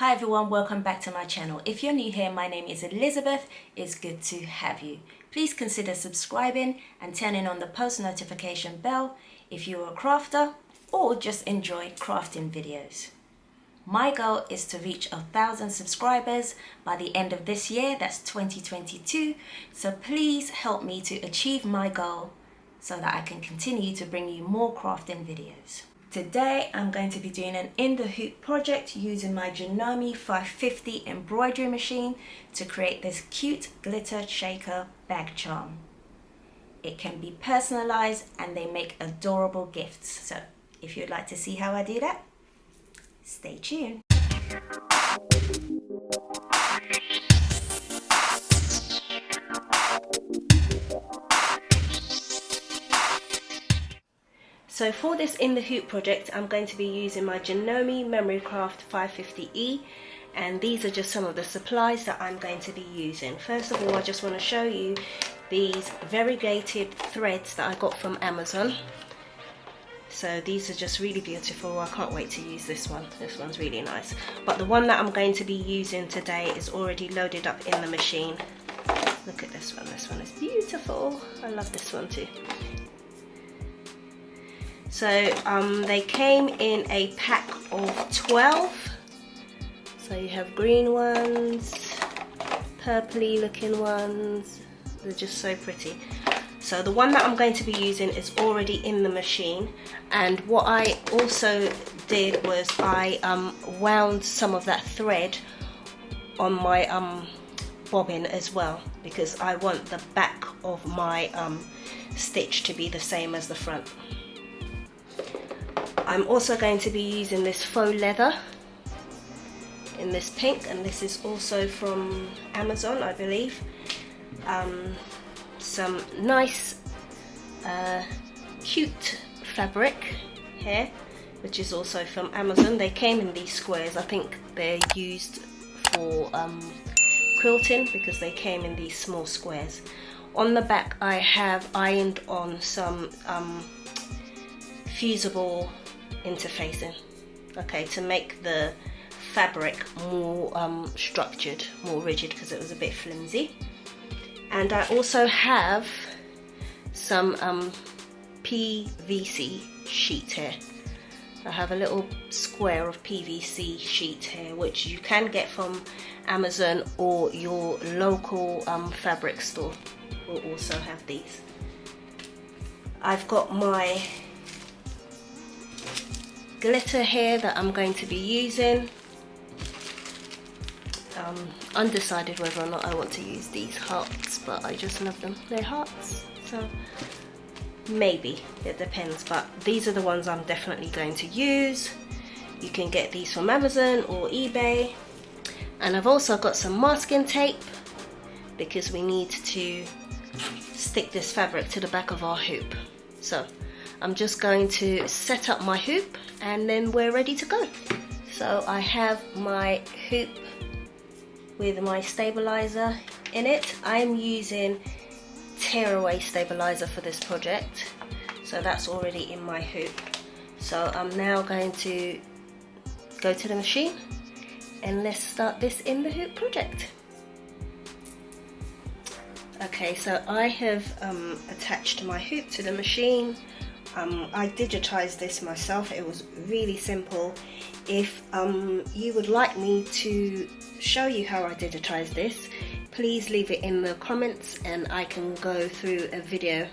Hi everyone, welcome back to my channel. If you're new here, my name is Elizabeth. It's good to have you. Please consider subscribing and turning on the post notification bell if you're a crafter or just enjoy crafting videos. My goal is to reach 1,000 subscribers by the end of this year, that's 2022. So please help me to achieve my goal so that I can continue to bring you more crafting videos. Today I'm going to be doing an in the hoop project using my JANOME550E embroidery machine to create this cute glitter shaker bag charm. It can be personalized and they make adorable gifts. So if you'd like to see how I do that, stay tuned. So for this in the hoop project, I'm going to be using my JANOME Memorycraft 550E, and these are just some of the supplies that I'm going to be using. First of all, I just want to show you these variegated threads that I got from Amazon. So these are just really beautiful. I can't wait to use this one. This one's really nice. But the one that I'm going to be using today is already loaded up in the machine. Look at this one. This one is beautiful. I love this one too. So they came in a pack of 12. So you have green ones, purpley looking ones. They're just so pretty. So the one that I'm going to be using is already in the machine, and what I also did was I wound some of that thread on my bobbin as well, because I want the back of my stitch to be the same as the front. I'm also going to be using this faux leather in this pink, and this is also from Amazon, I believe. Some nice cute fabric here, which is also from Amazon. They came in these squares. I think they're used for quilting because they came in these small squares. On the back I have ironed on some fusible interfacing, okay, to make the fabric more structured, more rigid, because it was a bit flimsy. And I also have some PVC sheet here. I have a little square of PVC sheet here, which you can get from Amazon, or your local fabric store will also have these. I've got my glitter here that I'm going to be using. Undecided whether or not I want to use these hearts, but I just love them. They're hearts, so maybe, it depends, but these are the ones I'm definitely going to use. You can get these from Amazon or eBay. And I've also got some masking tape because we need to stick this fabric to the back of our hoop. So I'm just going to set up my hoop and then we're ready to go. So I have my hoop with my stabilizer in it. I'm using tearaway stabilizer for this project, so that's already in my hoop. So I'm now going to go to the machine and let's start this in the hoop project. Okay, so I have attached my hoop to the machine. I digitized this myself. It was really simple. If you would like me to show you how I digitize this, please leave it in the comments and I can go through a video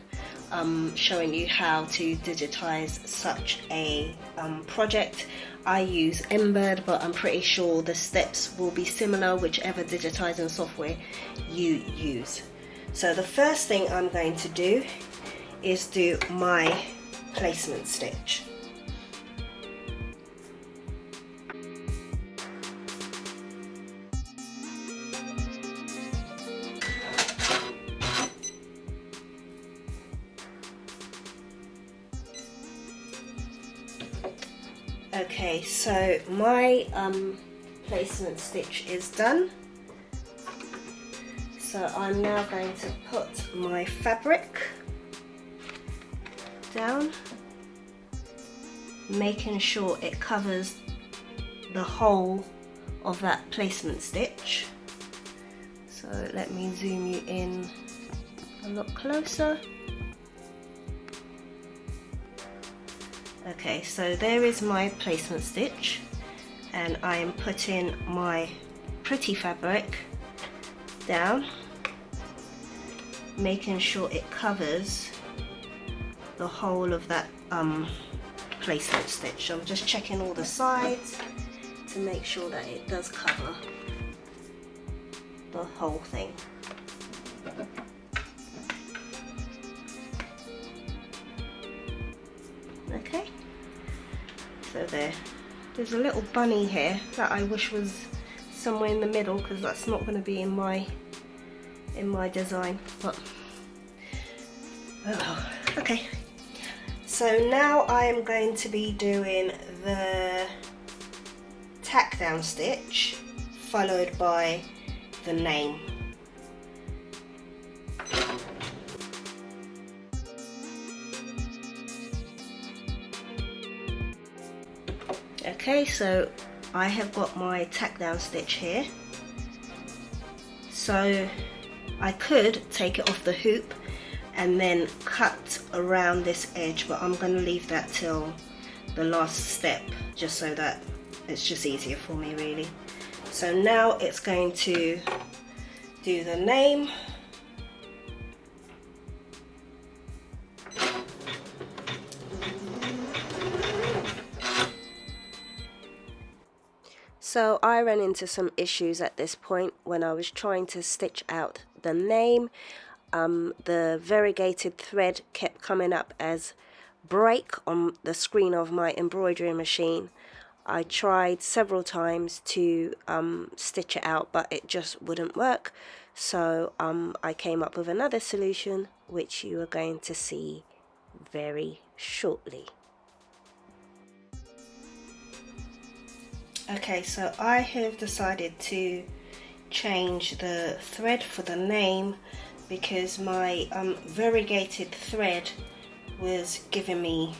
showing you how to digitize such a project. I use Embroidery, but I'm pretty sure the steps will be similar whichever digitizing software you use. So the first thing I'm going to do is do my placement stitch. Okay, so my placement stitch is done. So I'm now going to put my fabric down, making sure it covers the whole of that placement stitch. So let me zoom you in a lot closer. Okay, so there is my placement stitch, and I am putting my pretty fabric down, making sure it covers the whole of that placement stitch. So I'm just checking all the sides to make sure that it does cover the whole thing. Okay, so there's a little bunny here that I wish was somewhere in the middle, because that's not going to be in my design, but oh, okay. So now I am going to be doing the tack down stitch followed by the name. Okay, so I have got my tack down stitch here. So I could take it off the hoop and then cut around this edge, but I'm going to leave that till the last step, just so that it's just easier for me really. So now it's going to do the name. So I ran into some issues at this point when I was trying to stitch out the name. The variegated thread kept coming up as break on the screen of my embroidery machine. I tried several times to stitch it out, but it just wouldn't work. So I came up with another solution, which you are going to see very shortly. Okay, so I have decided to change the thread for the name because my variegated thread was giving me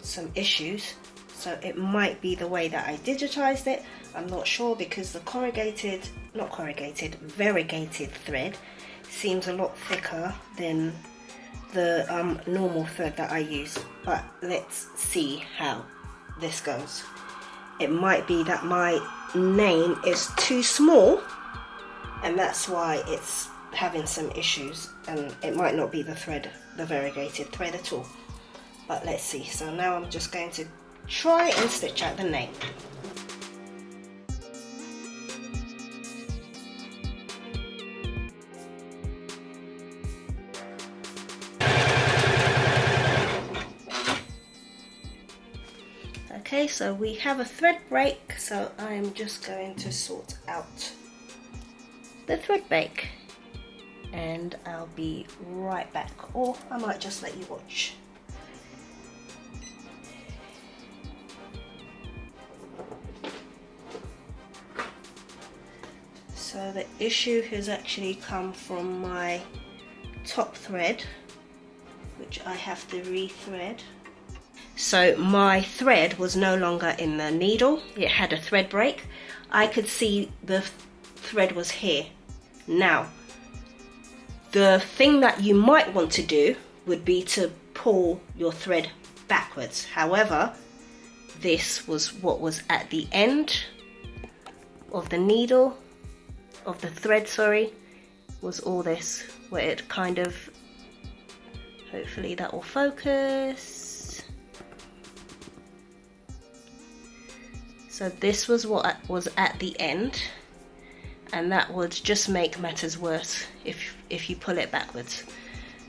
some issues. So it might be the way that I digitized it, I'm not sure, because the variegated thread seems a lot thicker than the normal thread that I use. But let's see how this goes. It might be that my name is too small and that's why it's having some issues, and it might not be the thread, the variegated thread at all. But let's see. So now I'm just going to try and stitch out the name. Okay, so we have a thread break, so I'm just going to sort out the thread break and I'll be right back, or I might just let you watch. So the issue has actually come from my top thread, which I have to rethread. So my thread was no longer in the needle, it had a thread break. I could see the thread was here. Now, the thing that you might want to do would be to pull your thread backwards. However, this was what was at the end of the needle, of the thread, sorry, was all this, where it kind of, hopefully that will focus. So this was what was at the end, and that would just make matters worse if you pull it backwards.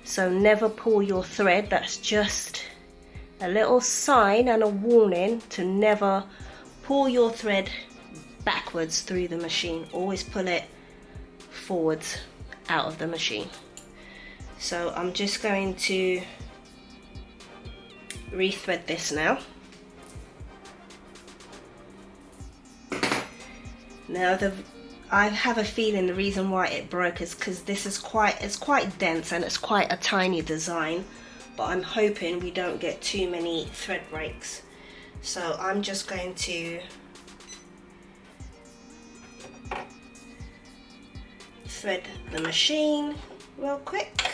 So never pull your thread. That's just a little sign and a warning to never pull your thread backwards through the machine. Always pull it forwards out of the machine. So I'm just going to rethread this now. Now I have a feeling the reason why it broke is because this is quite dense and it's quite a tiny design, but I'm hoping we don't get too many thread breaks. So I'm just going to thread the machine real quick.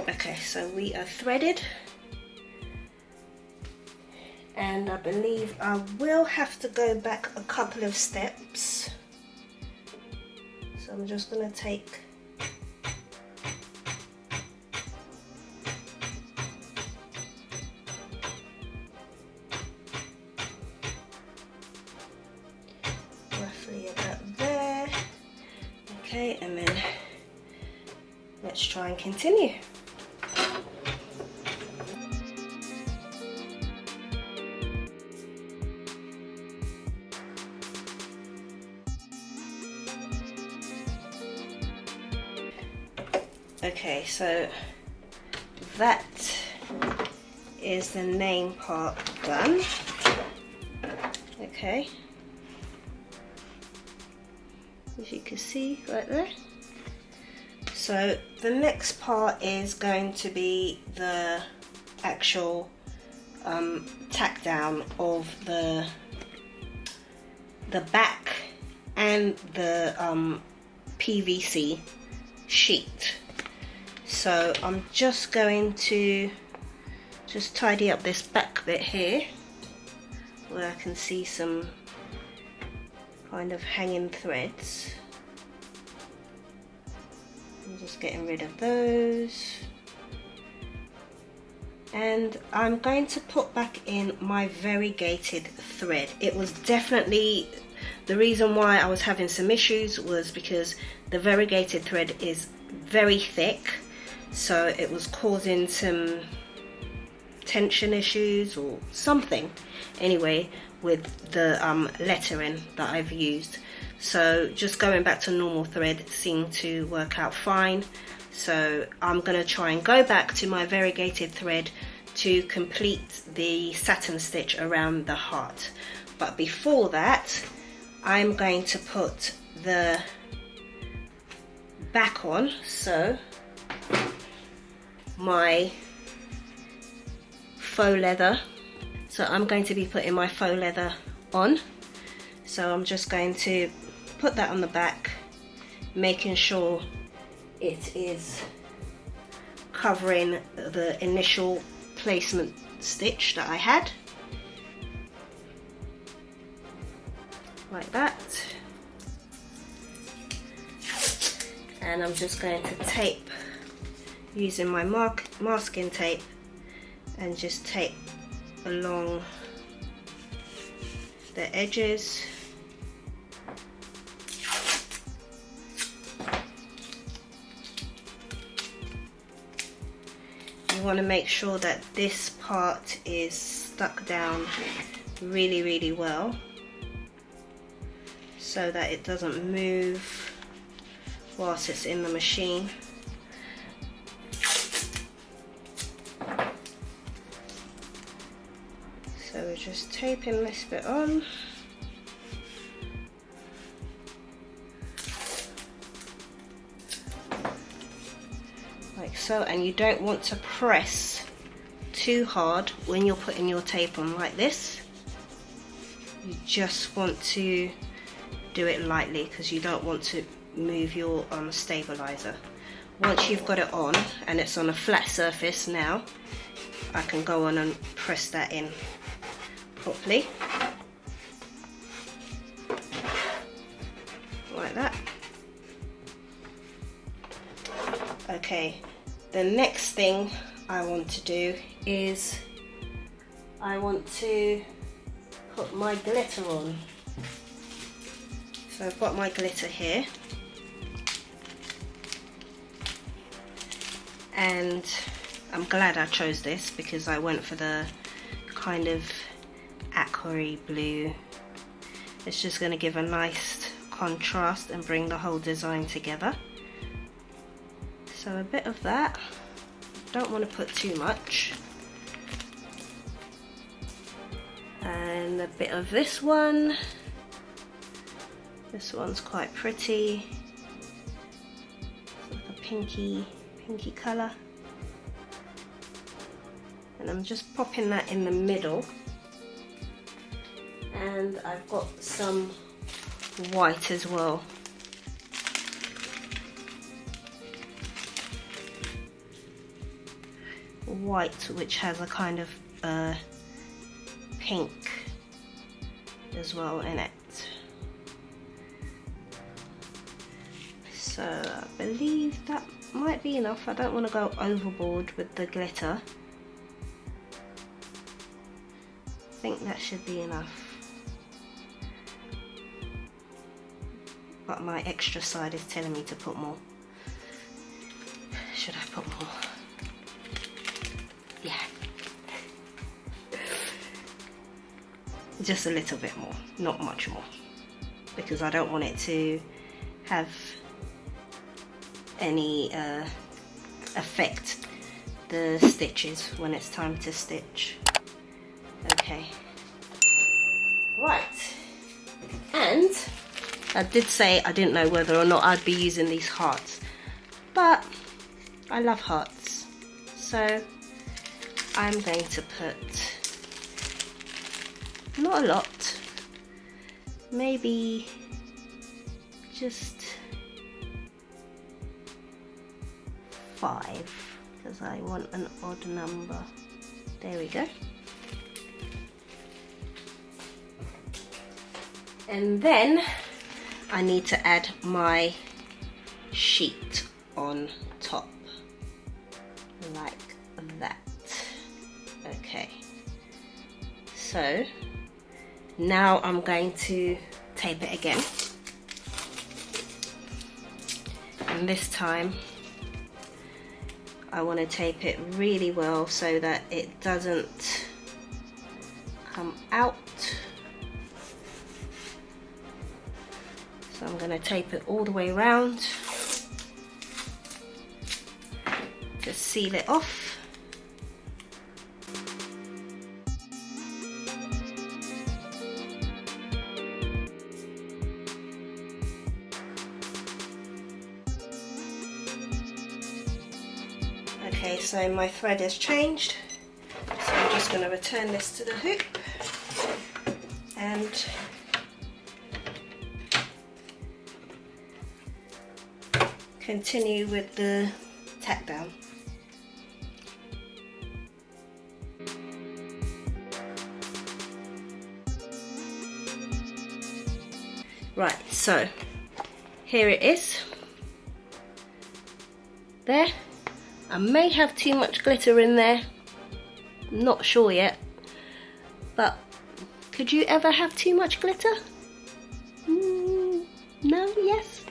Okay, so we are threaded, and I believe I will have to go back a couple of steps. So I'm just going to take roughly about there. Okay, and then let's try and continue. Okay, so that is the name part done. Okay, as you can see right there. So the next part is going to be the actual tack down of the back and the PVC sheet. So I'm just going to just tidy up this back bit here where I can see some kind of hanging threads. I'm just getting rid of those, and I'm going to put back in my variegated thread. It was definitely the reason why I was having some issues, was because the variegated thread is very thick, so it was causing some tension issues or something anyway with the lettering that I've used. So just going back to normal thread seemed to work out fine. So I'm going to try and go back to my variegated thread to complete the satin stitch around the heart. But before that, I'm going to put the back on. So my faux leather, so I'm going to be putting my faux leather on. So I'm just going to put that on the back, making sure it is covering the initial placement stitch that I had, like that. And I'm just going to tape using my masking tape, and just tape along the edges. You want to make sure that this part is stuck down really well, so that it doesn't move whilst it's in the machine. So we're just taping this bit on. Like so, and you don't want to press too hard when you're putting your tape on like this. You just want to do it lightly, because you don't want to move your stabilizer. Once you've got it on and it's on a flat surface, now I can go on and press that in properly, like that. Okay, the next thing I want to do is I want to put my glitter on. So I've got my glitter here, and I'm glad I chose this because I went for the kind of aqua blue. It's just going to give a nice contrast and bring the whole design together. So a bit of that, don't want to put too much, and a bit of this one. This one's quite pretty, it's like a pinky colour. and I'm just popping that in the middle, and I've got some white as well. White, which has a kind of pink as well in it. So I believe that might be enough. I don't want to go overboard with the glitter. I think that should be enough. But my extra side is telling me to put more. Should I put more? Yeah. Just a little bit more, not much more, because I don't want it to have any affect the stitches when it's time to stitch. Okay, right, and I did say I didn't know whether or not I'd be using these hearts, but I love hearts, so I'm going to put not a lot, maybe just 5, because I want an odd number. There we go. And then I need to add my sheet on top, like that. Okay, so now I'm going to tape it again, and this time I want to tape it really well so that it doesn't come out. So I'm going to tape it all the way around to seal it off. Okay, so my thread has changed, so I'm just going to return this to the hoop and continue with the tack down. Right, so here it is. There. I may have too much glitter in there, not sure yet, but could you ever have too much glitter? No, yes?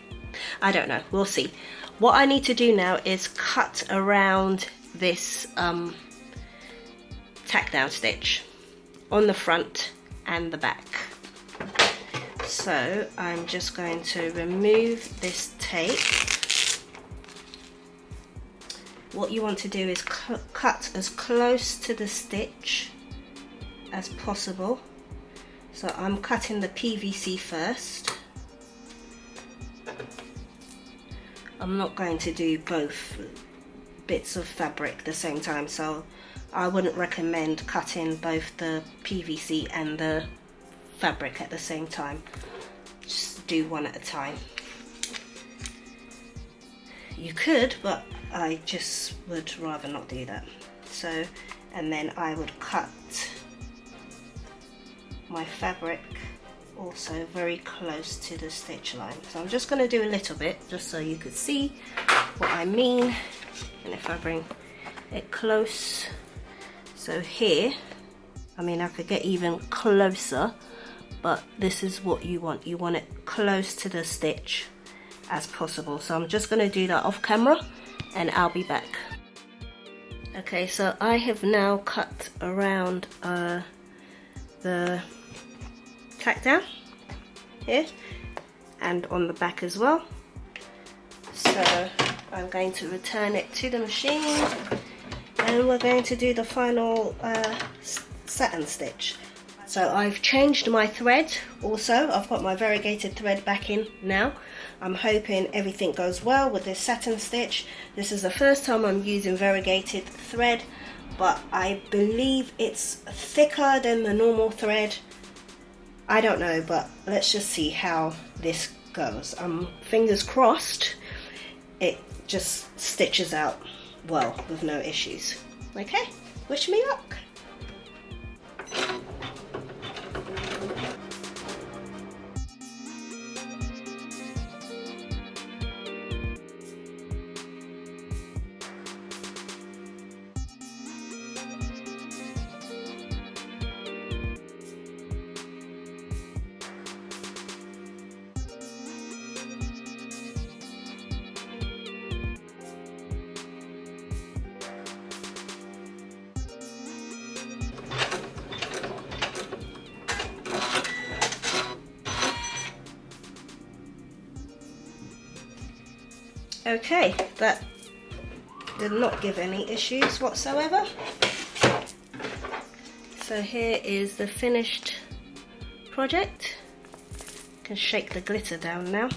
I don't know, we'll see. What I need to do now is cut around this tack down stitch on the front and the back. So I'm just going to remove this tape. What you want to do is cut as close to the stitch as possible. So I'm cutting the PVC first. I'm not going to do both bits of fabric at the same time, so I wouldn't recommend cutting both the PVC and the fabric at the same time. Just do one at a time. You could, but I just would rather not do that. So, and then I would cut my fabric also very close to the stitch line. So I'm just going to do a little bit just so you could see what I mean. And if I bring it close, so here, I mean I could get even closer, but this is what you want. You want it close to the stitch as possible. So I'm just going to do that off camera and I'll be back. Okay, so I have now cut around the tack down here and on the back as well. So I'm going to return it to the machine and we're going to do the final satin stitch. So I've changed my thread also. I've got my variegated thread back in now. I'm hoping everything goes well with this satin stitch. This is the first time I'm using variegated thread, but I believe it's thicker than the normal thread. I don't know, but let's just see how this goes. Fingers crossed it just stitches out well with no issues. Okay, wish me luck. Okay, that did not give any issues whatsoever. So here is the finished project. I can shake the glitter down now.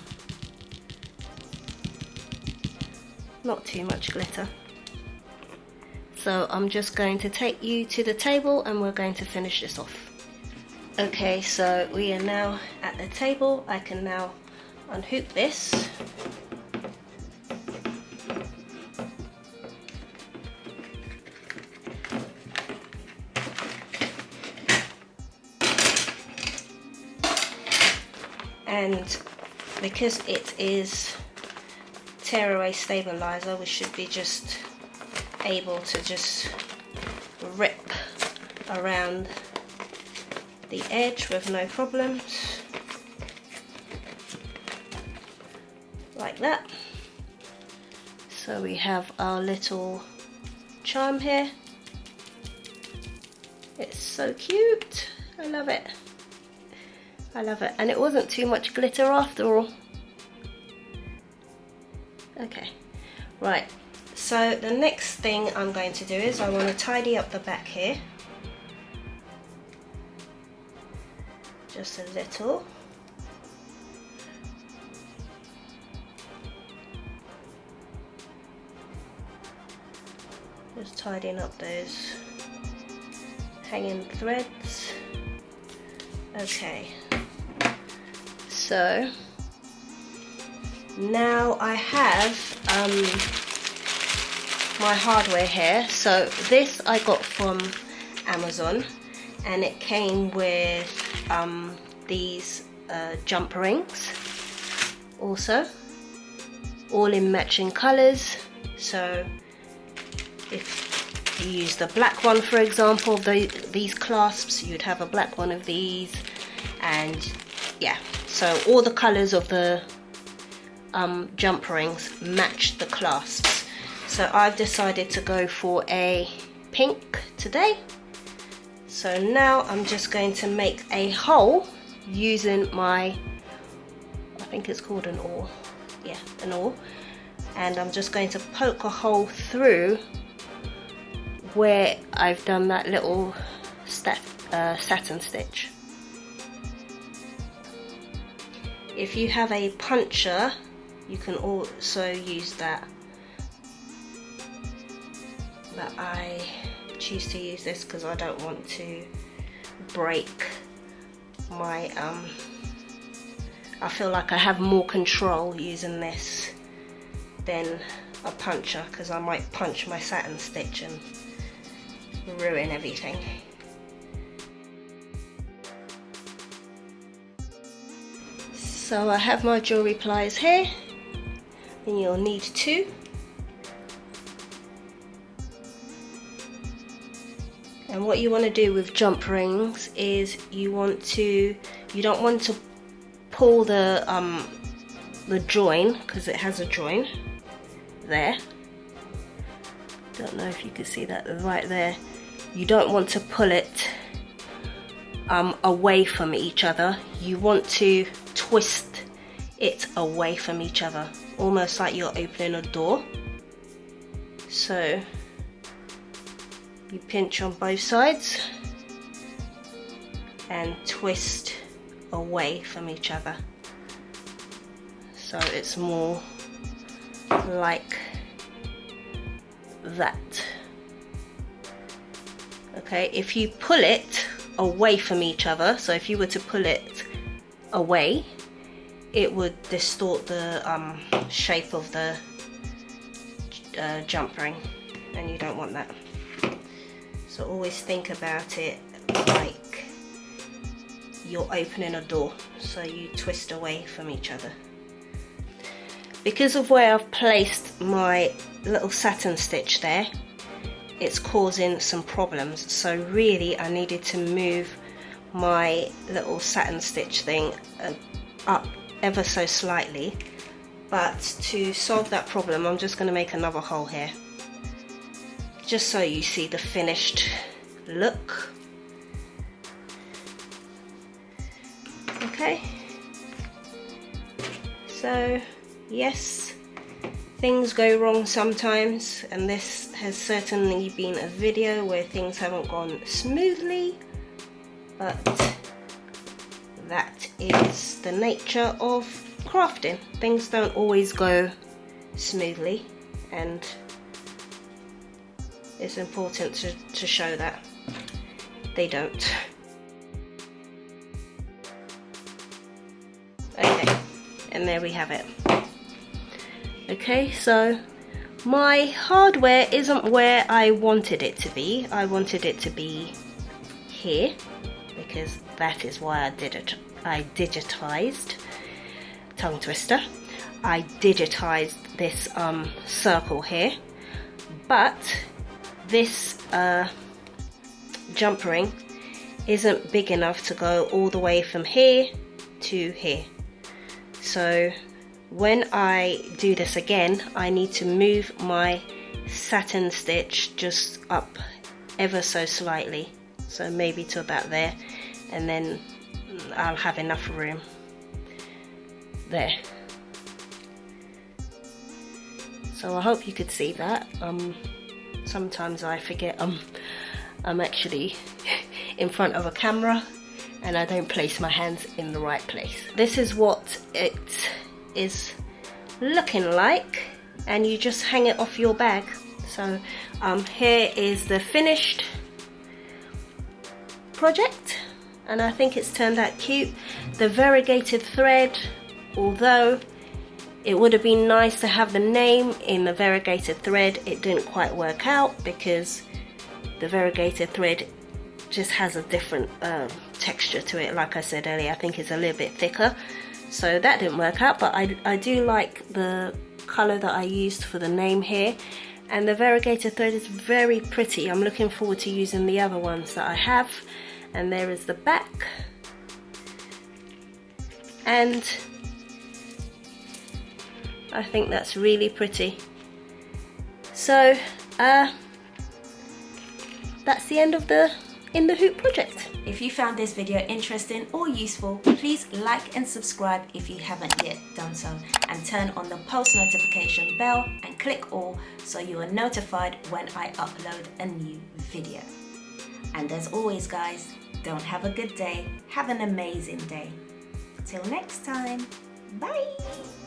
Not too much glitter. So I'm just going to take you to the table and we're going to finish this off. Okay, so we are now at the table. I can now unhook this. And because it is tearaway stabilizer, we should be just able to just rip around the edge with no problems, like that. So we have our little charm here. It's so cute. I love it. I love it, and it wasn't too much glitter after all. Okay, right, so the next thing I'm going to do is I want to tidy up the back here. Just a little. Just tidying up those hanging threads. Okay. So now I have my hardware here. So this I got from Amazon, and it came with these jump rings also, all in matching colors. So if you use the black one, for example, these clasps, you'd have a black one of these, and yeah, so all the colors of the jump rings match the clasps. So I've decided to go for a pink today. So now I'm just going to make a hole using my, I think it's called an awl, yeah, an awl, and I'm just going to poke a hole through where I've done that little satin stitch. If you have a puncher, you can also use that, but I choose to use this because I don't want to break my I feel like I have more control using this than a puncher, because I might punch my satin stitch and ruin everything. So I have my jewelry pliers here, and you'll need 2. And what you want to do with jump rings is you don't want to pull the join, because it has a join there. Don't know if you can see that right there. You don't want to pull it away from each other. You want to twist it away from each other, almost like you're opening a door. So you pinch on both sides and twist away from each other. so it's more like that. Okay, if you pull it away from each other, so if you were to pull it away, it would distort the shape of the jump ring, and you don't want that. So always think about it like you're opening a door, so you twist away from each other. Because of where I've placed my little satin stitch there, it's causing some problems, so really I needed to move my little satin stitch thing up ever so slightly. But to solve that problem, I'm just going to make another hole here, just so you see the finished look. Okay, so yes, things go wrong sometimes, and this has certainly been a video where things haven't gone smoothly, but that is the nature of crafting. Things don't always go smoothly, and it's important to show that they don't. Okay, and there we have it. Okay, so my hardware isn't where I wanted it to be. I wanted it to be here, because that is why I digitized, tongue twister, I digitized this circle here, but this jump ring isn't big enough to go all the way from here to here. So when I do this again, I need to move my satin stitch just up ever so slightly, so maybe to about there, and then I'll have enough room there. So I hope you could see that. Sometimes I forget I'm actually in front of a camera and I don't place my hands in the right place. This is what it is looking like, and you just hang it off your bag. So here is the finished project, and I think it's turned out cute. The variegated thread, although it would have been nice to have the name in the variegated thread, it didn't quite work out because the variegated thread just has a different texture to it. Like I said earlier, I think it's a little bit thicker, so that didn't work out, but I do like the colour that I used for the name here, and the variegated thread is very pretty. I'm looking forward to using the other ones that I have. And there is the back, and I think that's really pretty. So that's the end of the In the Hoop project. If you found this video interesting or useful, please like and subscribe if you haven't yet done so, and turn on the post notification bell and click all so you are notified when I upload a new video. And as always guys, don't have a good day, have an amazing day. Till next time, bye!